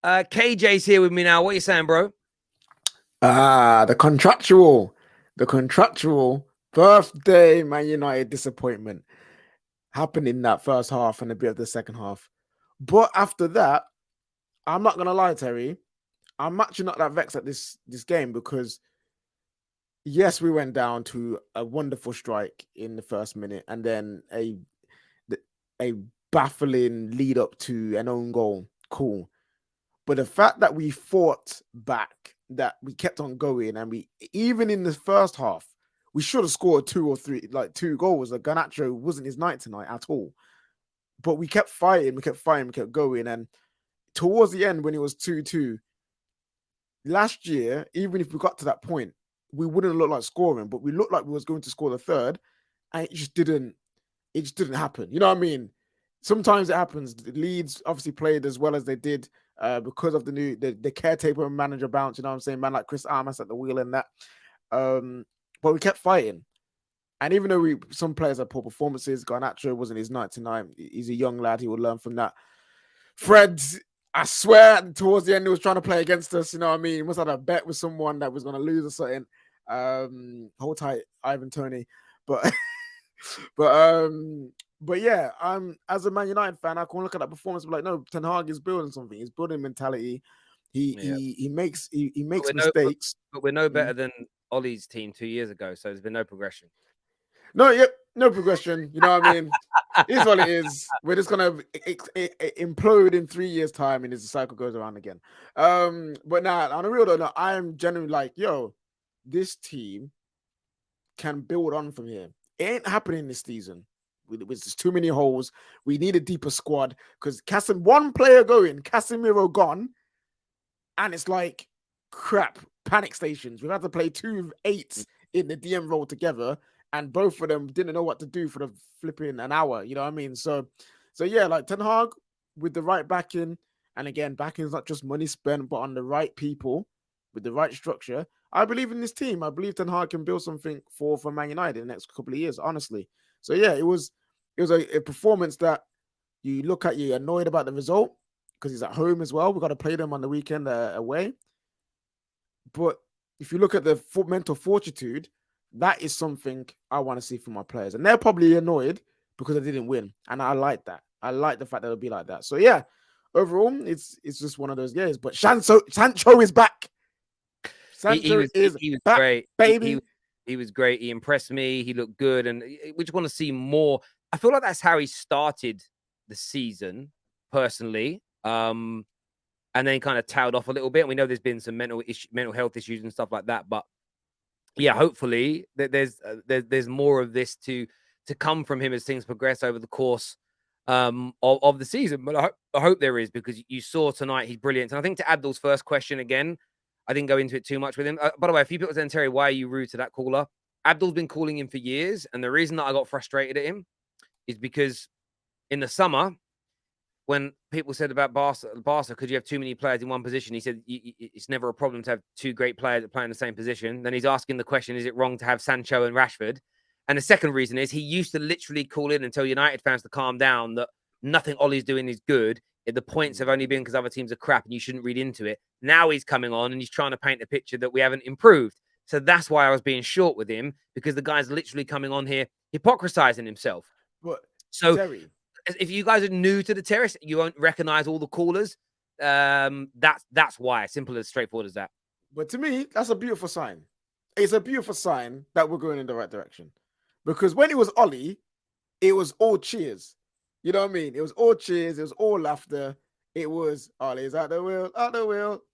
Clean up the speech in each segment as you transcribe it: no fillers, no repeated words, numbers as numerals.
KJ's here with me now. What are you saying, bro? The contractual birthday Man United disappointment happened in that first half and a bit of the second half. But after that, I'm not gonna lie, Terry, I'm actually not that vexed at this game because yes, we went down to a wonderful strike in the first minute and then a baffling lead up to an own goal. Cool. But the fact that we fought back, that we kept on going, and we even in the first half, we should have scored two or three, like two goals. Like Garnacho wasn't his night tonight at all. But we kept fighting, we kept going. And towards the end, when it was 2-2, last year, even if we got to that point, we wouldn't look like scoring, but we looked like we was going to score the third, and it just didn't happen. You know what I mean? Sometimes it happens. The Leeds obviously played as well as they did because of the caretaker manager bounce. You know what I'm saying? Man like Chris Armas at the wheel and that. But we kept fighting. And even though some players had poor performances, Garnacho wasn't his night tonight. He's a young lad. He will learn from that. Fred, I swear, towards the end, he was trying to play against us. You know what I mean? He must have had a bet with someone that was going to lose or something. Hold tight, Ivan Toney. But but yeah, as a Man United fan, I can look at that performance and be like, no, Ten Hag is building something. He's building mentality. He makes mistakes. But we're no better than Ollie's team 2 years ago, so there's been no progression. No progression. You know what I mean? It's what it is. We're just gonna implode in 3 years' time, and the cycle goes around again. But now, on a real note, I am genuinely like, yo, this team can build on from here. It ain't happening this season. There's too many holes. We need a deeper squad because one player going, Casemiro gone, and it's like crap. Panic stations. We've had to play 2 8s in the DM role together, and both of them didn't know what to do for the flipping an hour. You know what I mean? So yeah, like Ten Hag with the right backing, and again, backing is not just money spent, but on the right people with the right structure. I believe in this team. I believe Ten Hag can build something for Man United in the next couple of years, honestly. So yeah, it was a performance that you look at, you're annoyed about the result because he's at home as well. We've got to play them on the weekend away. But if you look at the mental fortitude, that is something I want to see from my players. And they're probably annoyed because they didn't win. And I like that. I like the fact that it'll be like that. So yeah, overall, it's just one of those years. But Sancho is back. He was back, great, baby. He was great. He impressed me. He looked good, and we just want to see more. I feel like that's how he started the season, personally. And then kind of tailed off a little bit. And we know there's been some mental health issues and stuff like that. But yeah, hopefully there's more of this to come from him as things progress over the course of the season. But I hope there is, because you saw tonight he's brilliant. And I think to Abdul's first question again, I didn't go into it too much with him. By the way, a few people saying, Terry, why are you rude to that caller? Abdul's been calling him for years. And the reason that I got frustrated at him is because in the summer, when people said about Barca, could you have too many players in one position? He said it's never a problem to have 2 great players that play in the same position. Then he's asking the question, is it wrong to have Sancho and Rashford? And the second reason is he used to literally call in and tell United fans to calm down, that nothing Ollie's doing is good. The points have only been because other teams are crap and you shouldn't read into it. Now he's coming on and he's trying to paint a picture that we haven't improved. So that's why I was being short with him, because the guy's literally coming on here hypocrisizing himself. But so Terry, if you guys are new to the Terrace, you won't recognize all the callers. That's why. Simple as straightforward as that. But to me, that's a beautiful sign. It's a beautiful sign that we're going in the right direction. Because when it was Ollie, it was all cheers. You know what I mean? It was all cheers. It was all laughter. It was Ollie's at the wheel,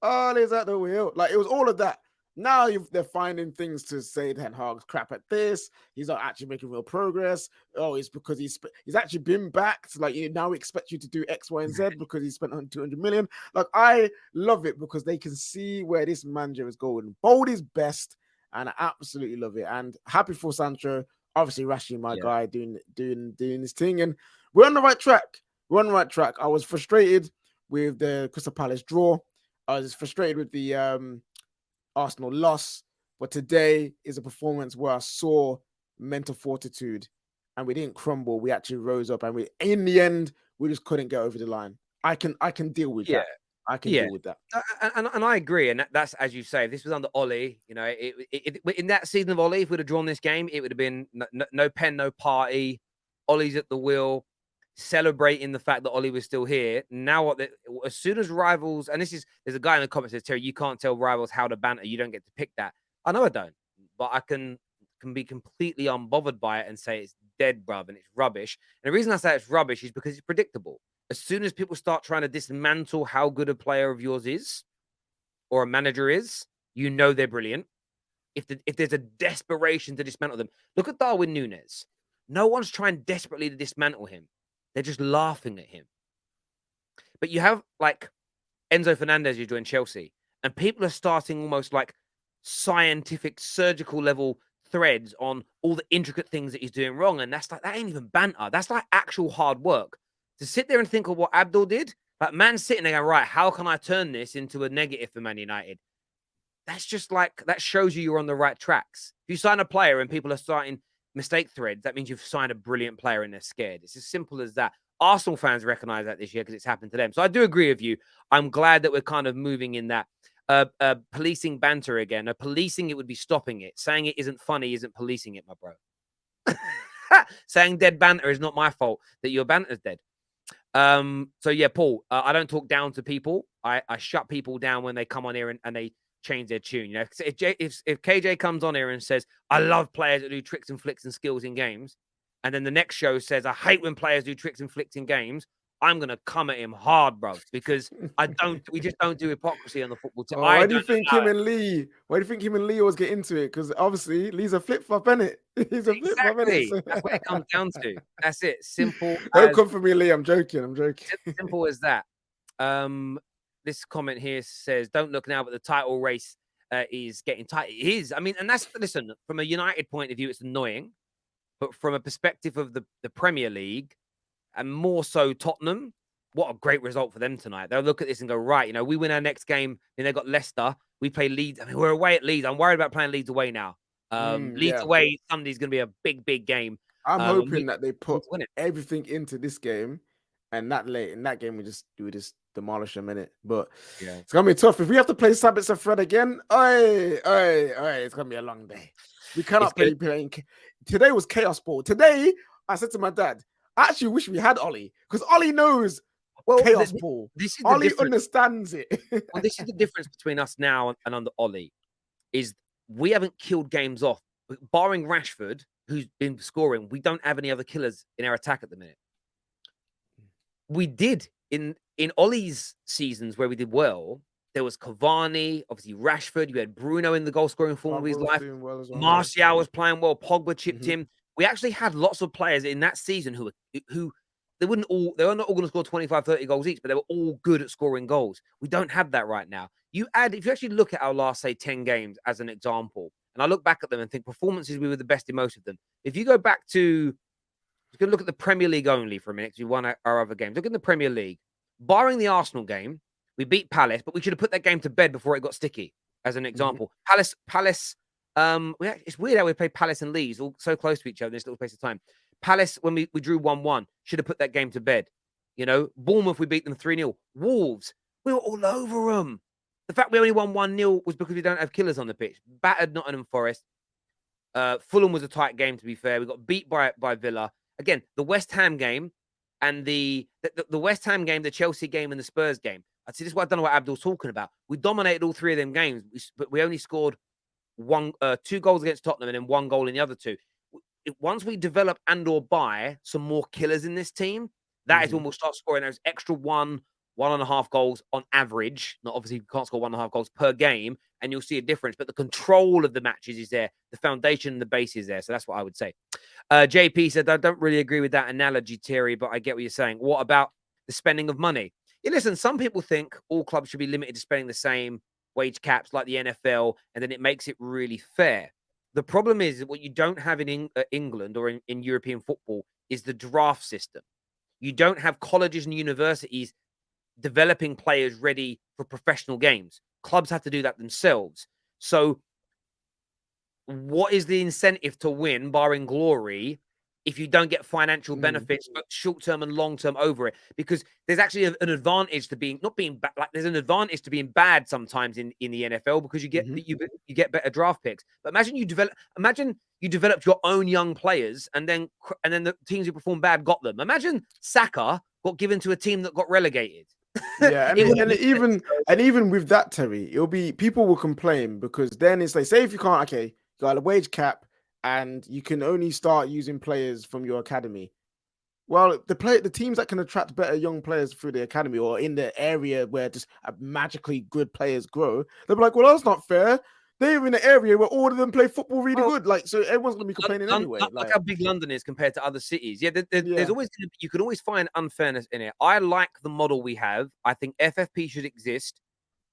Ollie's at the wheel. Like, it was all of that. Now they're finding things to say Ten Hag's crap at this. He's not actually making real progress. Oh, it's because he's actually been backed. Like, now we expect you to do X, Y, and Z because he spent on 200 million. Like, I love it because they can see where this manager is going. Bold is best, and I absolutely love it. And happy for Sancho. Obviously, Rashi, my guy, doing his thing, and we're on the right track. I was frustrated with the Crystal Palace draw. I was frustrated with the Arsenal loss, but today is a performance where I saw mental fortitude, and we didn't crumble. We actually rose up, and in the end, we just couldn't get over the line. I can deal with that. I can Yeah. deal with that. And I agree. And that's, as you say, if this was under Ollie, you know, in that season of Ollie, if we'd have drawn this game, it would have been no pen, no party. Ollie's at the wheel, celebrating the fact that Ollie was still here. Now, as soon as rivals, and there's a guy in the comments that says, Terry, you can't tell rivals how to banter. You don't get to pick that. I know I don't, but I can be completely unbothered by it and say it's dead, bruv, and it's rubbish. And the reason I say it's rubbish is because it's predictable. As soon as people start trying to dismantle how good a player of yours is or a manager is, you know they're brilliant. If there's a desperation to dismantle them, look at Darwin Núñez. No one's trying desperately to dismantle him. They're just laughing at him. But you have like Enzo Fernandez who joined Chelsea, and people are starting almost like scientific, surgical level threads on all the intricate things that he's doing wrong. And that ain't even banter. That's like actual hard work. To sit there and think of what Abdul did, like man's sitting there going, right, how can I turn this into a negative for Man United? That's just like, that shows you're on the right tracks. If you sign a player and people are starting mistake threads, that means you've signed a brilliant player and they're scared. It's as simple as that. Arsenal fans recognize that this year because it's happened to them. So I do agree with you. I'm glad that we're kind of moving in that. Policing banter again. Policing it would be stopping it. Saying it isn't funny isn't policing it, my bro. Saying dead banter is not my fault that your banter's dead. So yeah, Paul, I don't talk down to people. I shut people down when they come on here and they change their tune. You know, if KJ comes on here and says, I love players that do tricks and flicks and skills in games, and then the next show says, I hate when players do tricks and flicks in games, I'm gonna come at him hard, bro, because we just don't do hypocrisy on the football team. Why do you think him and Lee? Why do you think him and Lee always get into it? Because obviously Lee's a flip flop, isn't it? He's a flip flop, isn't it? Exactly. That's what it comes down to. That's it. Simple. Don't come for me, Lee. I'm joking. Simple as that. This comment here says, "Don't look now, but the title race is getting tight." It is. I mean, and listen, from a United point of view, it's annoying, but from a perspective of the Premier League, and more so Tottenham, what a great result for them tonight. They'll look at this and go, right, you know, we win our next game, then they've got Leicester. We play Leeds. I mean, we're away at Leeds. I'm worried about playing Leeds away now. Leeds away Sunday's going to be a big, big game. I'm hoping that they put everything into this game, and that late in that game we just demolish them in it. But yeah, it's gonna be tough if we have to play Sabitzer Fred again. It's gonna be a long day. We cannot play playing. Today was chaos ball. Today I said to my dad, I actually wish we had Ollie because Ollie knows chaos ball. Ollie understands it. Well, this is the difference between us now and under Ollie, is we haven't killed games off, barring Rashford, who's been scoring. We don't have any other killers in our attack at the minute. We did in Ollie's seasons where we did well. There was Cavani, obviously Rashford. You had Bruno in the goal scoring form of his life. Martial was playing well. Pogba chipped in. We actually had lots of players in that season who they were not all going to score 25, 30 goals each, but they were all good at scoring goals. We don't have that right now. If you actually look at our last, say, 10 games as an example, and I look back at them and think performances, we were the best in most of them. If you go back to, you can look at the Premier League only for a minute, because we won our other games. Look at the Premier League. Barring the Arsenal game, we beat Palace, but we should have put that game to bed before it got sticky, as an example. Palace, it's weird how we play Palace and Leeds all so close to each other in this little space of time. Palace, when we drew 1-1, should have put that game to bed. You know, Bournemouth, we beat them 3-0. Wolves, we were all over them. The fact we only won 1-0 was because we don't have killers on the pitch. Battered Nottingham Forest. Fulham was a tight game, to be fair. We got beat by Villa. Again, the West Ham game and the West Ham game, the Chelsea game, and the Spurs game. I see this is what I don't know what Abdul's talking about. We dominated all three of them games, but we only scored 2 goals against Tottenham and then 1 goal in the other 2. Once we develop and/or buy some more killers in this team, that is when we'll start scoring those extra 1.5 goals on average. Not obviously, you can't score 1.5 goals per game, and you'll see a difference. But the control of the matches is there, the foundation and the base is there. So that's what I would say. JP said, I don't really agree with that analogy, Terry, but I get what you're saying. What about the spending of money? Yeah, listen, some people think all clubs should be limited to spending the same wage caps like the NFL, and then it makes it really fair. The problem is that what you don't have in England or in European football is the draft system. You don't have colleges and universities developing players ready for professional games. Clubs have to do that themselves. So what is the incentive to win, barring glory, if you don't get financial Mm. benefits, but short-term and long-term over it, because there's actually an advantage to not being bad. Like there's an advantage to being bad sometimes in the NFL because you get better draft picks. But imagine you developed your own young players and then the teams who perform bad got them. Imagine Saka got given to a team that got relegated. Yeah, and even with that, Terry, it'll be people will complain because then it's like, say if you can't, okay, you got a wage cap and you can only start using players from your academy. Well, the teams that can attract better young players through the academy or in the area where just magically good players grow, they'll be like, well, that's not fair. They're in an area where all of them play football really good. Like, so everyone's gonna be complaining anyway. Like how big London is compared to other cities. Yeah, there's always you can always find unfairness in it. I like the model we have. I think FFP should exist,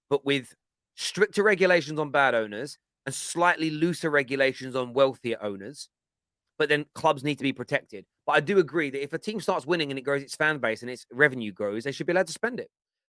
but with stricter regulations on bad owners and slightly looser regulations on wealthier owners. But then clubs need to be protected. But I do agree that if a team starts winning and it grows its fan base and its revenue grows, they should be allowed to spend it.